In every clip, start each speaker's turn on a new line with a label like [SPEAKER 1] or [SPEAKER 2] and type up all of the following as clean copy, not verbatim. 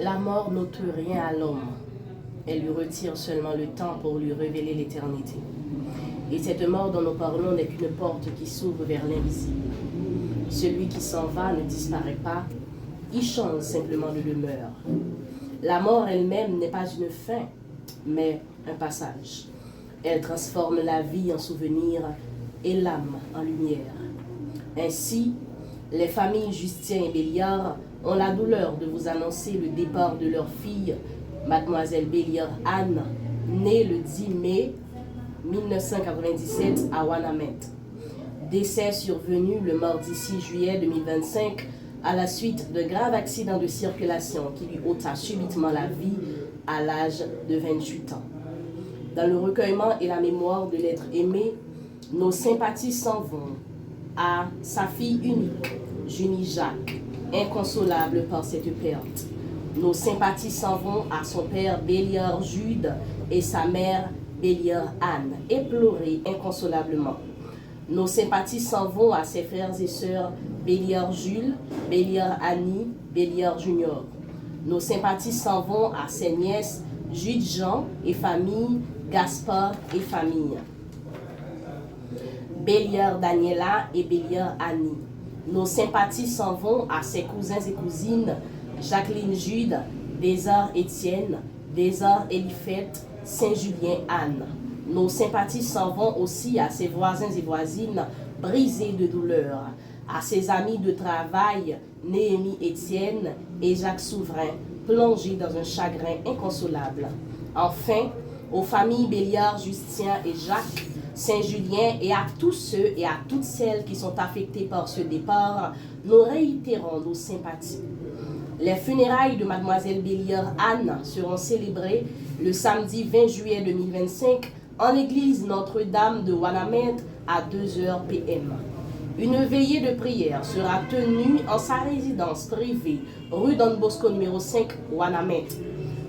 [SPEAKER 1] La mort n'ôte rien à l'homme. Elle lui retire seulement le temps pour lui révéler l'éternité. Et cette mort dont nous parlons n'est qu'une porte qui s'ouvre vers l'invisible. Celui qui s'en va ne disparaît pas, il change simplement de demeure. La mort elle-même n'est pas une fin, mais un passage. Elle transforme la vie en souvenir et l'âme en lumière. Ainsi, les familles Justien et Béliard ont la douleur de vous annoncer le départ de leur fille, Mademoiselle Béliard Anne, née le 10 mai 1997 à Ouanaminthe. Décès survenu le mardi 6 juillet 2025 à la suite de graves accidents de circulation qui lui ôta subitement la vie à l'âge de 28 ans. Dans le recueillement et la mémoire de l'être aimé, nos sympathies s'en vont à sa fille unique, Junie Jacques, inconsolable par cette perte. Nos sympathies s'en vont à son père Béliard Jude et sa mère Béliard Anne, éplorés inconsolablement. Nos sympathies s'en vont à ses frères et sœurs Béliard Jules, Béliard Annie, Béliard Junior. Nos sympathies s'en vont à ses nièces Jude Jean et famille, Gaspard et famille, Béliard Daniela et Béliard Annie. Nos sympathies s'en vont à ses cousins et cousines Jacqueline Jude, Désart Étienne, Désart Elifette, Saint-Julien Anne. Nos sympathies s'en vont aussi à ses voisins et voisines brisés de douleur, à ses amis de travail Néhémie Étienne et Jacques Souverain, plongés dans un chagrin inconsolable. Enfin, aux familles Béliard, Justien et Jacques, Saint-Julien et à tous ceux et à toutes celles qui sont affectés par ce départ, nous réitérons nos sympathies. Les funérailles de Mademoiselle Béliard Anne seront célébrées le samedi 20 juillet 2025 en l'église Notre-Dame de Ouanaminthe à 2h p.m. Une veillée de prière sera tenue en sa résidence privée, rue Don Bosco numéro 5, Ouanaminthe.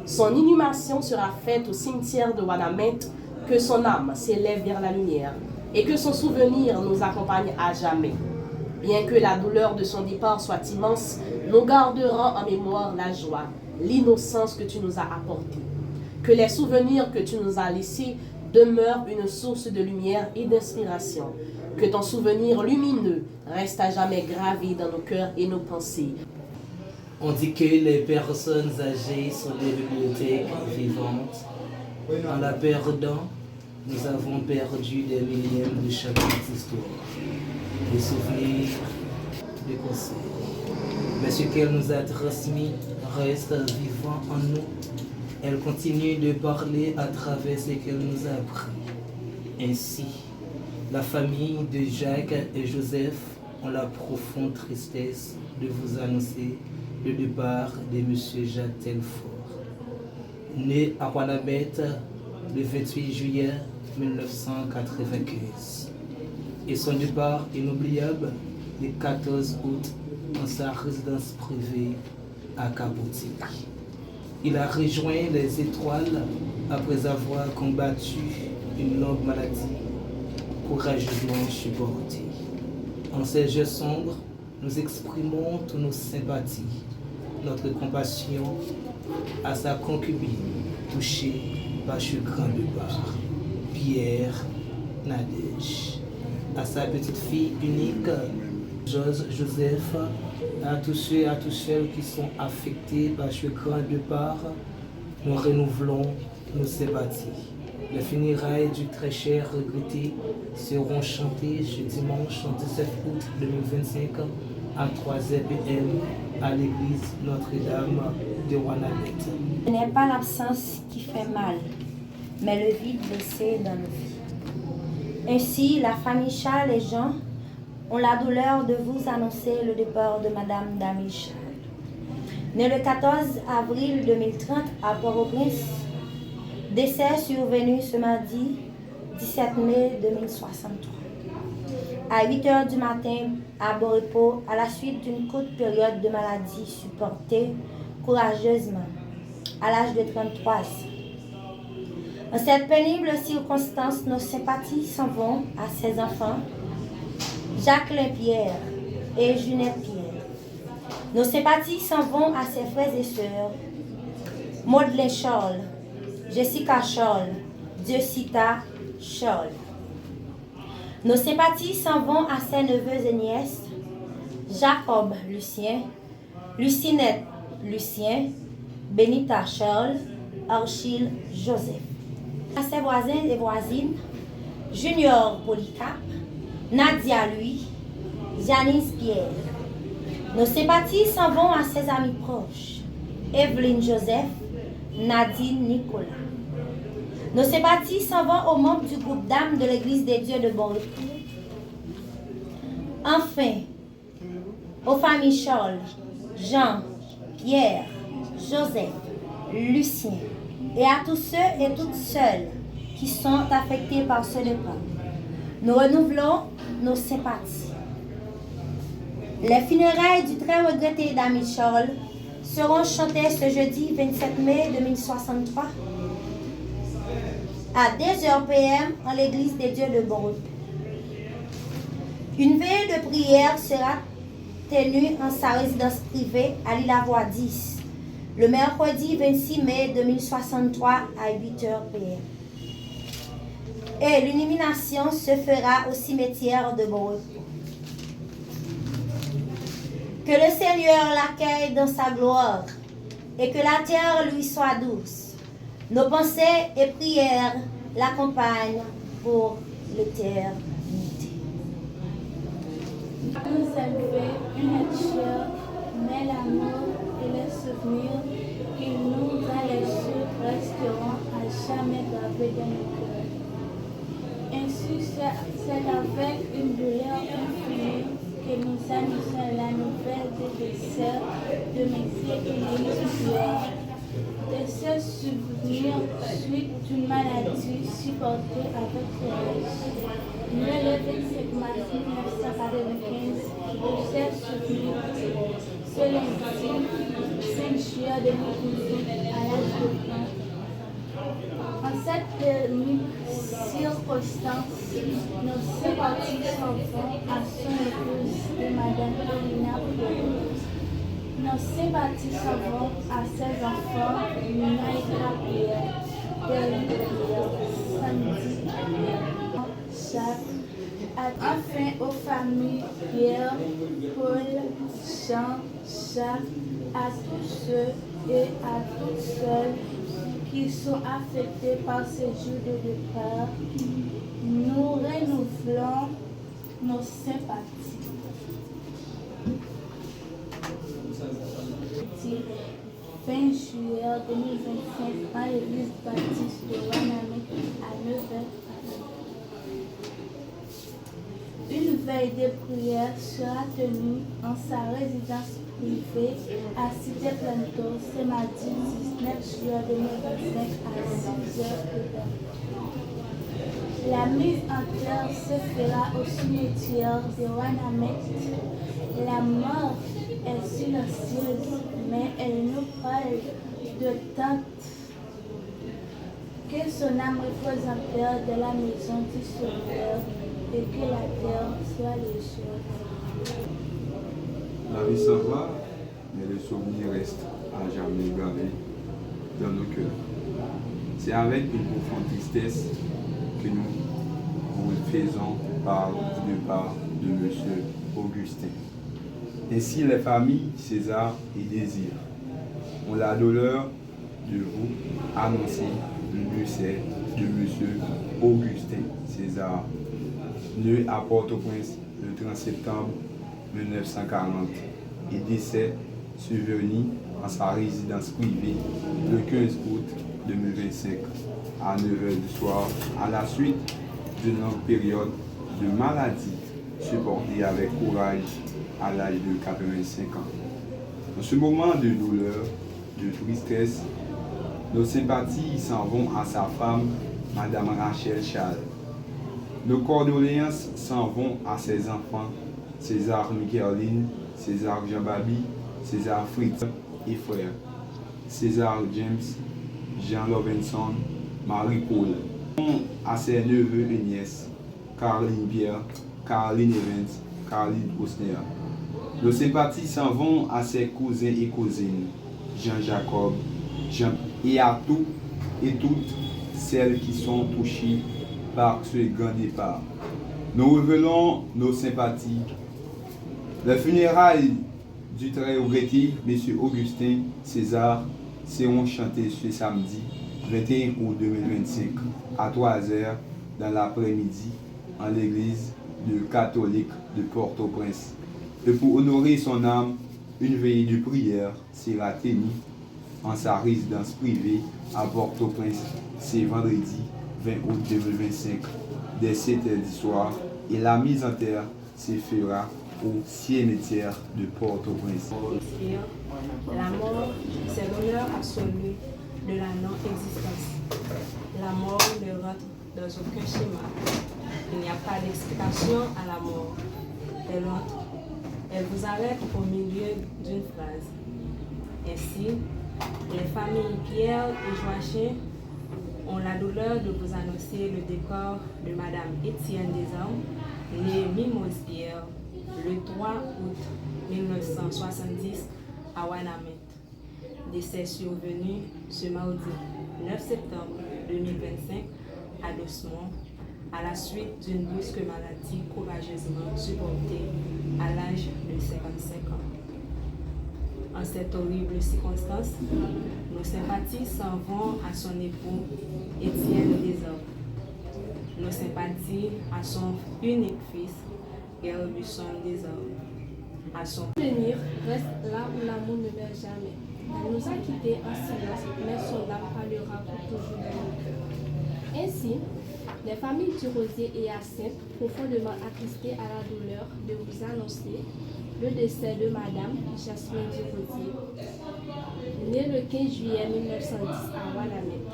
[SPEAKER 1] Son inhumation sera faite au cimetière de Ouanaminthe. Que son âme s'élève vers la lumière et que son souvenir nous accompagne à jamais. Bien que la douleur de son départ soit immense, nous garderons en mémoire la joie, l'innocence que tu nous as apportée. Que les souvenirs que tu nous as laissés demeurent une source de lumière et d'inspiration. Que ton souvenir lumineux reste à jamais gravé dans nos cœurs et nos pensées.
[SPEAKER 2] On dit que les personnes âgées sont des bibliothèques vivantes. En la perdant, nous avons perdu des millièmes de chapitres d'histoire, des souvenirs, des conseils. Mais ce qu'elle nous a transmis reste vivant en nous. Elle continue de parler à travers ce qu'elle nous a appris. Ainsi, la famille de Jacques et Joseph ont la profonde tristesse de vous annoncer le départ de M. Jacques Telfort. Né à Ouanaminthe le 28 juillet 1995. Et son départ inoubliable le 14 août dans sa résidence privée à Caboutique. Il a rejoint les étoiles après avoir combattu une longue maladie courageusement supportée. En ces jours sombres, nous exprimons toutes nos sympathies, notre compassion à sa concubine touchée par ce grand départ, Pierre Nadège, à sa petite fille unique, Joseph, à tous ceux et à toutes celles qui sont affectés par ce grand départ, nous renouvelons nos sympathies. Les funérailles du très cher regretté seront chantées ce dimanche 17 août 2025 à 3h p.m. à l'église Notre-Dame de Ouanaminthe.
[SPEAKER 3] Ce n'est pas l'absence qui fait mal, mais le vide laissé dans nos vies. Ainsi, la famille Charles et Jean ont la douleur de vous annoncer le départ de Madame Damille Charles. Née le 14 avril 2030 à Port-au-Prince, décès survenu ce mardi 17 mai 2063. À 8h du matin, à Boripo, à la suite d'une courte période de maladie supportée courageusement, à l'âge de 33 ans. En cette pénible circonstance, nos sympathies s'en vont à ses enfants, Jacqueline Pierre et Junette Pierre. Nos sympathies s'en vont à ses frères et sœurs. Madeleine Scholl, Jessica Scholl, Diosita Scholl. Nos sympathies s'en vont à ses neveux et nièces. Jacob Lucien, Lucinette Lucien, Benita Scholl, Achille Joseph. À ses voisins et voisines, Junior Polycarpe, Nadia Louis, Janice Pierre. Nos sympathies s'en vont à ses amis proches, Evelyne Joseph, Nadine Nicolas. Nos sympathies s'en vont aux membres du groupe d'âmes de l'Église des Dieux de Bon Retour. Enfin, aux familles Scholl, Jean, Pierre, Joseph, Lucien, et à tous ceux et toutes celles qui sont affectés par ce départ. Nous renouvelons nos sympathies. Les funérailles du très regretté Dami Scholl seront chantées ce jeudi 27 mai 2063 à 2h p.m. en l'église des dieux de Bon. Une veille de prière sera tenue en sa résidence privée à Lille-la-Voie 10 le mercredi 26 mai 2063 à 8h p.m. Et l'illumination se fera au cimetière de Bon. Que le Seigneur l'accueille dans sa gloire et que la terre lui soit douce. Nos pensées et prières l'accompagnent pour l'éternité.
[SPEAKER 4] Nous élever une nature, mais l'amour et les souvenirs qui nous a laissés resteront à jamais gravés dans nos cœurs. Ainsi, c'est avec une douleur infinie que nous annonçons la nouvelle des décès de Messie Élise Pierre. De ce souvenir suite d'une maladie supportée avec courage. Né le 25 mars 1995, de ces souvenirs, ce lundi 5 juillet 2018 à l'âge de 20. En cette terrible circonstance, nos sympathies s'en vont à son épouse et Madame Paulina Boudou. Nos sympathies s'en vont à ses enfants, Nina et Gabriel, Derrière, Sandy, Jacques, enfin aux familles Pierre, Paul, Jean, Jacques, à tous ceux et à toutes celles qui sont affectés par ce jour de départ, nous renouvelons nos sympathies. 20 juillet 2025 à l'église baptiste de Waname à 9h. Une veille de prière sera tenue en sa résidence privée à Cité Planto ce mardi 19 juillet 2025 à 6h. La mise en terre se fera au cimetière de Waname. La mort est silencieuse, mais elle nous parle de tant que son âme repose en terre de la maison du Sauveur et que la terre soit légère.
[SPEAKER 5] La vie s'en va, mais le souvenir reste à jamais gravé dans nos cœurs. C'est avec une profonde tristesse que nous vous faisons part du départ de M. Augustin. Ainsi, les familles César et Désir ont la douleur de vous annoncer le décès de M. Augustin César, né à Port-au-Prince le 30 septembre 1940 et décès survenu en sa résidence privée le 15 août 2025 à 9h du soir à la suite d'une longue période de maladie supportée avec courage à l'âge de 85 ans. Dans ce moment de douleur, de tristesse, nos sympathies s'en vont à sa femme, Madame Rachel Charles. Nos condoléances s'en vont à ses enfants, César Micheline, César Jean-Babi, César Fritz et frères, César James, Jean Robinson, Marie-Paul. À ses neveux et nièces, Caroline Pierre, Caroline Evans, Caroline Osner. Nos sympathies s'en vont à ses cousins et cousines, Jean-Jacob, Jean, et à tous et toutes celles qui sont touchées par ce grand départ. Nous révélons nos sympathies. Les funérailles du très regretté M. Augustin César seront chantées ce samedi 21 août 2025 à 3h dans l'après-midi en l'église catholique de Port-au-Prince. Et pour honorer son âme, une veillée de prière sera tenue en sa résidence privée à Port-au-Prince ce vendredi 20 août 2025 dès 7h du soir et la mise en terre se fera au cimetière de Port-au-Prince.
[SPEAKER 6] La mort, c'est l'honneur absolu de la non-existence. La mort ne rentre dans aucun schéma. Il n'y a pas d'explication à la mort. Elle entre. Elle vous arrête au milieu d'une phrase. Ainsi, les familles Pierre et Joachim ont la douleur de vous annoncer le décor de Madame Étienne Desormes, née Mimose Pierre, le 3 août 1970 à Wanamètre. Décès survenu ce mardi 9 septembre 2025 à Dossemont, à la suite d'une brusque maladie courageusement supportée à l'âge de 55 ans. En cette horrible circonstance, nos sympathies s'en vont à son époux Étienne Desormes. Nos sympathies à son unique fils, Gerbuson Desormes. À son
[SPEAKER 4] Venir reste là où l'amour ne meurt jamais. Elle nous a quittés en silence, mais son âme parlera pour toujours dans nos cœurs. Ainsi, les familles du Rosier et Hyacinthe, profondément attristées à la douleur de vous annoncer le décès de Madame Jasmine du Rosier, née le 15 juillet 1910 à Wanamètre.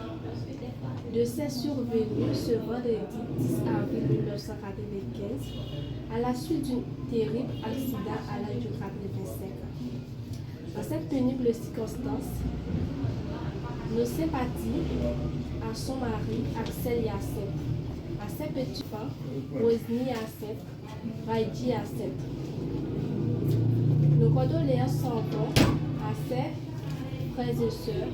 [SPEAKER 4] Décès survenu ce vendredi 10 avril 1995 à la suite d'un terrible accident à l'âge de 85 ans. Dans cette pénible circonstance, nos sympathies à son mari Axel Hyacinthe, à ses petits-enfants Rosny Hyacinthe, Raïdi Hyacinthe. Nos condoléances s'en vont à ses frères et sœurs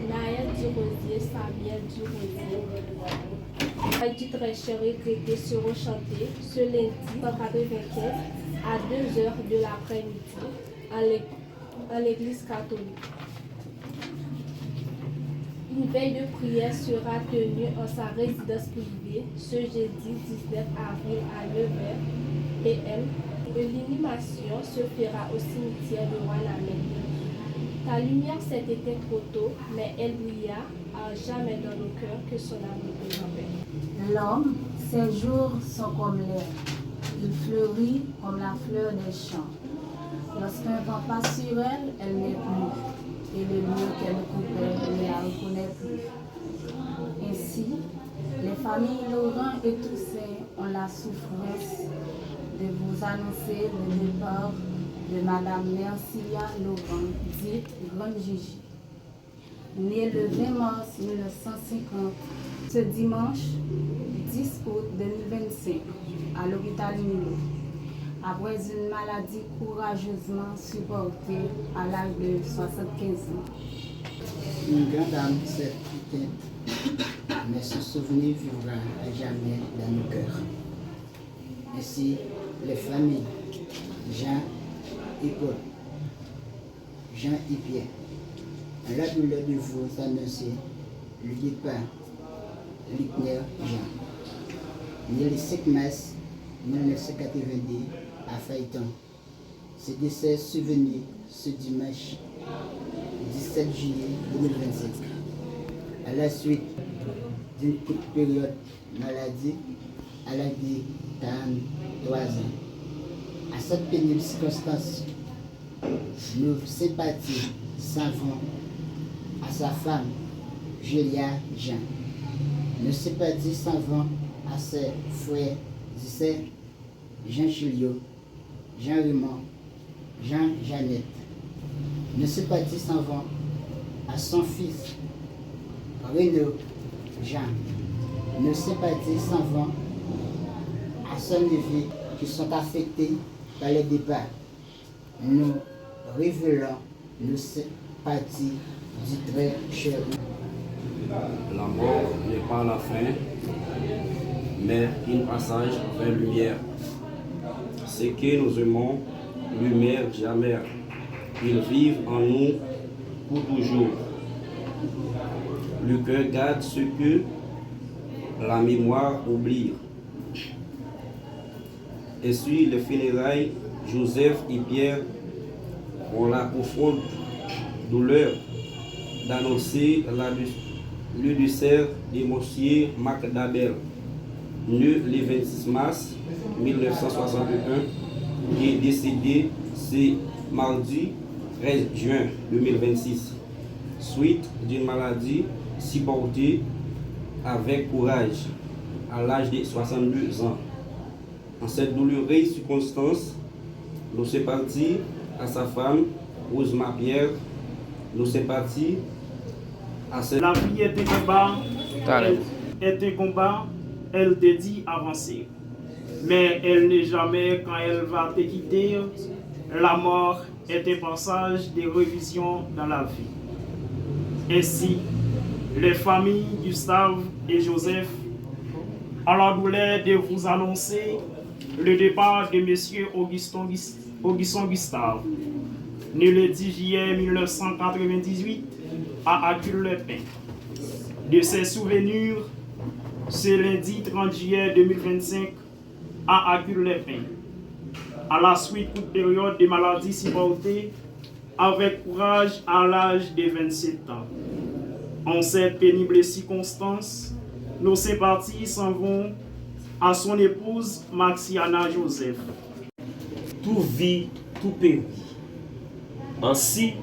[SPEAKER 4] Naël du Rosier, Samuel du Rosier. Raïdi très cher et regretté seront chantés ce lundi 195 à 2h de l'après-midi à l'église catholique. Une veille de prière sera tenue en sa résidence privée ce jeudi 19 avril à 9h PM. L'inhumation se fera au cimetière de Wanamètre. Ta lumière s'est éteinte trop tôt, mais elle brilla à jamais dans nos cœurs, que son amour nous rappelle.
[SPEAKER 7] L'homme, ses jours sont comme l'air. Il fleurit comme la fleur des champs. Lorsqu'un vent passe sur elle, elle n'est plus. Et le lieu qu'elle coupait ne la reconnaît plus. Ainsi, les familles Laurent et Toussaint ont la souffrance de vous annoncer le départ de Madame Mercilia Laurent, dite Grande Gigi. Née le 20 mars 1950, ce dimanche 10 août 2025, à l'hôpital Milo, après une maladie courageusement supportée à l'âge de 75 ans.
[SPEAKER 8] Une grande âme s'est éteinte, mais ce souvenir vivra à jamais dans nos cœurs. Ainsi, les familles Jean et Paul, Jean et Pierre, ont la douleur de vous annoncer le départ Lickner Jean, né le 5 mars 1982 à Phaéton. Ce décès survenu ce dimanche 17 juillet 2025, à la suite d'une courte période maladie à l'âge de 43 ans. À cette pénible circonstance, nos sympathies s'en vont à sa femme, Julia Jean. Nos sympathies s'en vont à ses frères et sœurs, Jean Chilio, Jean Raymond, Jean Jeannette. Nos sympathies s'en vont à son fils, Renaud Jean. Nos sympathies s'en vont à son neveu qui sont affectés par le départ, nous révélons nos sympathies du très cher.
[SPEAKER 9] La mort n'est pas la fin, mais un passage vers lumière. Ce que nous aimons, lumière jamais. Ils vivent en nous pour toujours. Le cœur garde ce que la mémoire oublie. Et sur les funérailles, Joseph et Pierre ont la profonde douleur d'annoncer le décès de Monsieur Macdabel, né le 26 mars 1961, qui est décédé ce mardi 13 juin 2026, suite d'une maladie supportée avec courage à l'âge de 62 ans. En cette douloureuse circonstance, nous sommes partis à sa femme, Rosemary Pierre, nous sommes partis à cette...
[SPEAKER 10] La vie est un combat, elle te dit avancer. Mais elle n'est jamais quand elle va te quitter. La mort est un passage de révision dans la vie. Ainsi, les familles Gustave et Joseph ont la douleur de vous annoncer le départ de M. Augustin Gustave, né le 10 juillet 1998 à Acul-le-Pin. De ses souvenirs, ce lundi 30 juillet 2025 à Acul-le-Pin, à la suite d'une période de maladie supportée avec courage à l'âge de 27 ans. En cette pénible circonstance, nos sympathies s'en vont à son épouse Maxiana Joseph.
[SPEAKER 11] Tout vit, tout périt. Ainsi,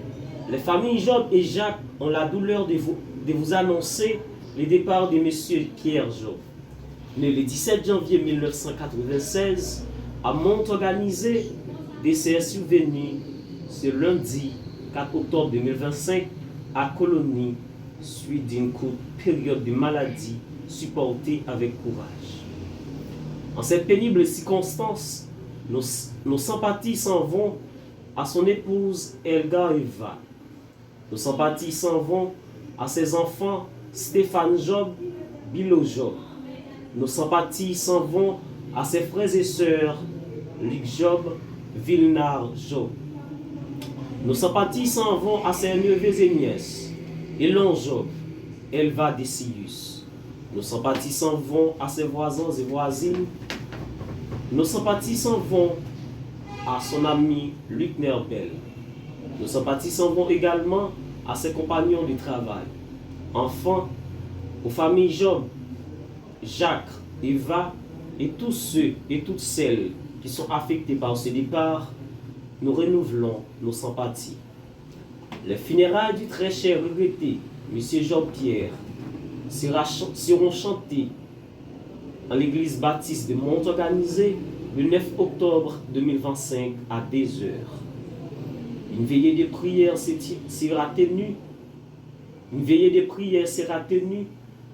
[SPEAKER 11] les familles Job et Jacques ont la douleur de vous annoncer le départ de M. Pierre Job, né le 17 janvier 1996 à Mont-Organisé, décès survenu ce lundi 4 octobre 2025 à Colonie, suite d'une courte période de maladie supportée avec courage. En cette pénible circonstance, nos sympathies s'en vont à son épouse Elga Eva. Nos sympathies s'en vont à ses enfants Stéphane Job, Bilo Job. Nos sympathies s'en vont à ses frères et sœurs Luc Job, Vilnar Job. Nos sympathies s'en vont à ses neveux et nièces Elon Job, Elva Decius. Nos sympathies s'en vont à ses voisins et voisines. Nos sympathies s'en vont à son ami Luc Nerbel. Nos sympathies s'en vont également à ses compagnons de travail. Enfin, aux familles Job, Jacques, Eva et tous ceux et toutes celles qui sont affectés par ce départ, nous renouvelons nos sympathies. Les funérailles du très cher regretté M. Jean-Pierre seront chantées en l'église baptiste de Mont-Organisé le 9 octobre 2025 à 2h. Une veillée de prière sera tenue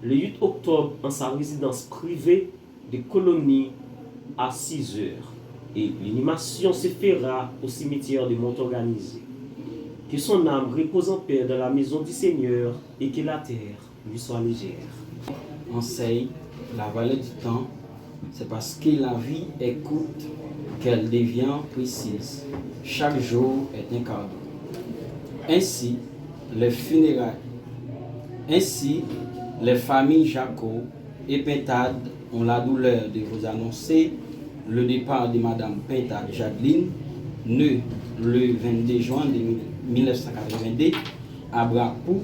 [SPEAKER 11] le 8 octobre en sa résidence privée de Colonie à 6h. Et l'inhumation se fera au cimetière de Mont-Organisé. Que son âme repose en paix dans la maison du Seigneur et que la terre lui soit légère.
[SPEAKER 9] Enseigne la valeur du temps, c'est parce que la vie est courte qu'elle devient précise. Chaque jour est un cadeau. Ainsi, les funérailles. Ainsi, les familles Jacob et Pintade ont la douleur de vous annoncer le départ de Madame Pintade Jacqueline, née le 22 juin 1982 à Brapou,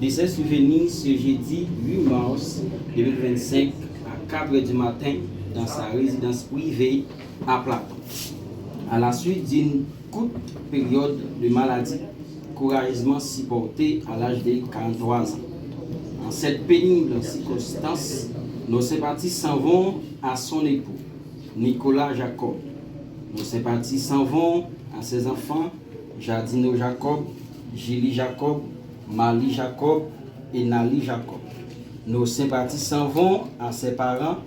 [SPEAKER 9] de ses souvenirs ce jeudi 8 mars 2025 à 4h du matin dans sa résidence privée à Platon. À la suite d'une courte période de maladie, courageusement supportée à l'âge de 43 ans. En cette pénible circonstance, nos sympathies s'en vont à son époux, Nicolas Jacob. Nos sympathies s'en vont à ses enfants, Jardino Jacob, Julie Jacob, Marie Jacob et Nali Jacob. Nos sympathies s'en vont à ses parents,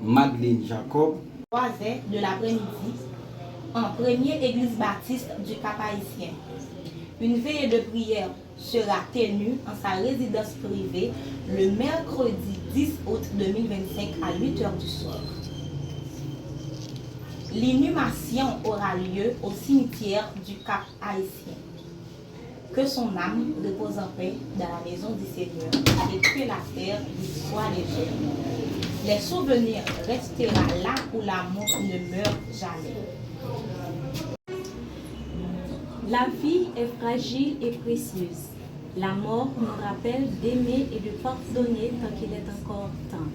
[SPEAKER 9] Madeleine Jacob.
[SPEAKER 12] 3h de l'après-midi,
[SPEAKER 3] en première église baptiste du Cap-Haïtien. Une veillée de prière sera tenue en sa résidence privée le mercredi 10 août 2025 à 8h du soir. L'inhumation aura lieu au cimetière du Cap-Haïtien. Que son âme repose en paix dans la maison du Seigneur et que la terre lui soit légère. Les souvenirs resteront là où l'amour ne meurt jamais.
[SPEAKER 12] La vie est fragile et précieuse. La mort nous rappelle d'aimer et de pardonner tant qu'il est encore temps.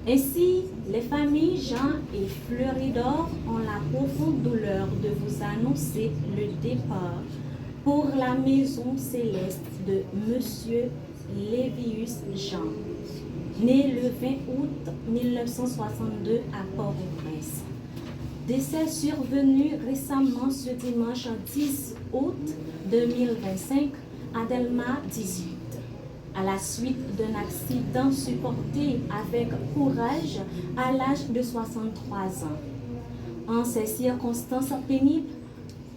[SPEAKER 12] Ainsi, les familles Jean et Fleury-d'Or ont la profonde douleur de vous annoncer le départ pour la maison céleste de Monsieur Lévius Jean, né le 20 août 1962 à Port-au-Prince. Décès survenu récemment ce dimanche 10 août 2025 à Delma 18, à la suite d'un accident supporté avec courage à l'âge de 63 ans. En ces circonstances pénibles,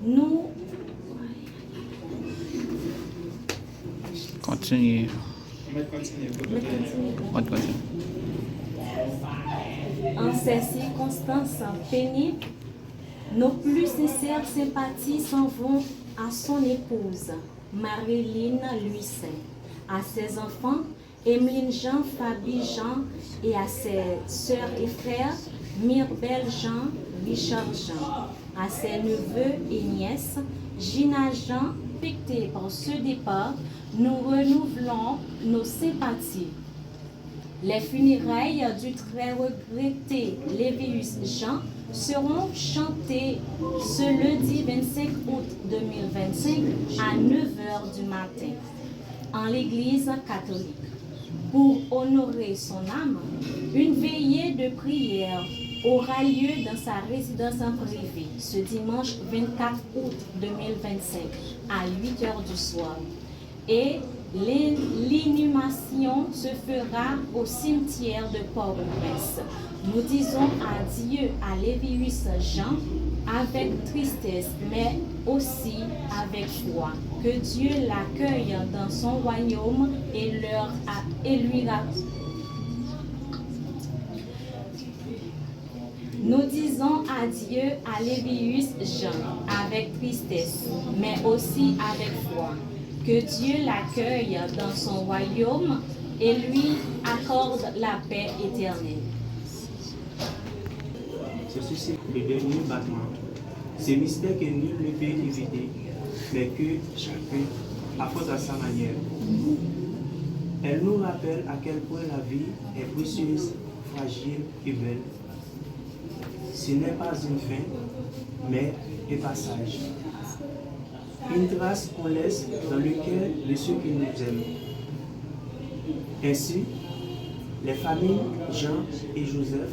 [SPEAKER 12] nous
[SPEAKER 13] Continue.
[SPEAKER 12] En ces circonstances pénibles, nos plus sincères sympathies s'en vont à son épouse, Marilyn Luisset, à ses enfants, Emeline Jean, Fabi Jean, et à ses sœurs et frères, Myrbel Jean, Richard Jean, à ses neveux et nièces, Gina Jean, piquetés par ce départ, nous renouvelons nos sympathies. Les funérailles du très regretté Lévius Jean seront chantées ce lundi 25 août 2025 à 9h du matin en l'église catholique. Pour honorer son âme, une veillée de prière aura lieu dans sa résidence en privé ce dimanche 24 août 2025 à 8h du soir. Et l'inhumation se fera au cimetière de Port-au-Prince. Nous disons adieu à Lévius Jean avec tristesse, mais aussi avec foi. Que Dieu l'accueille dans son royaume et lui Nous disons adieu à Lévius Jean avec tristesse, mais aussi avec foi. Que Dieu l'accueille dans son royaume et lui accorde la paix éternelle.
[SPEAKER 14] Ceci, c'est le dernier battement. C'est mystère que nul ne peut éviter, mais que chacun affronte à sa manière. Elle nous rappelle à quel point la vie est précieuse, fragile et belle. Ce n'est pas une fin, mais un passage. Une trace qu'on laisse dans le cœur de ceux qui nous aiment. Ainsi, les familles Jean et Joseph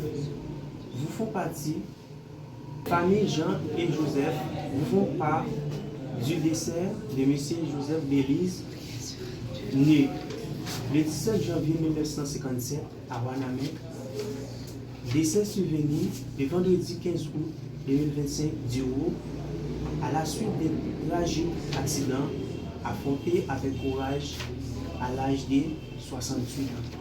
[SPEAKER 14] vous font partie. Famille Jean et Joseph vous font part du décès de M. Joseph Bélise, né le 17 janvier 1957 à Wanamek. Décès survenu le vendredi 15 août 2025 du Haut, à la suite d'un tragique accident affronté avec courage à l'âge de 68 ans.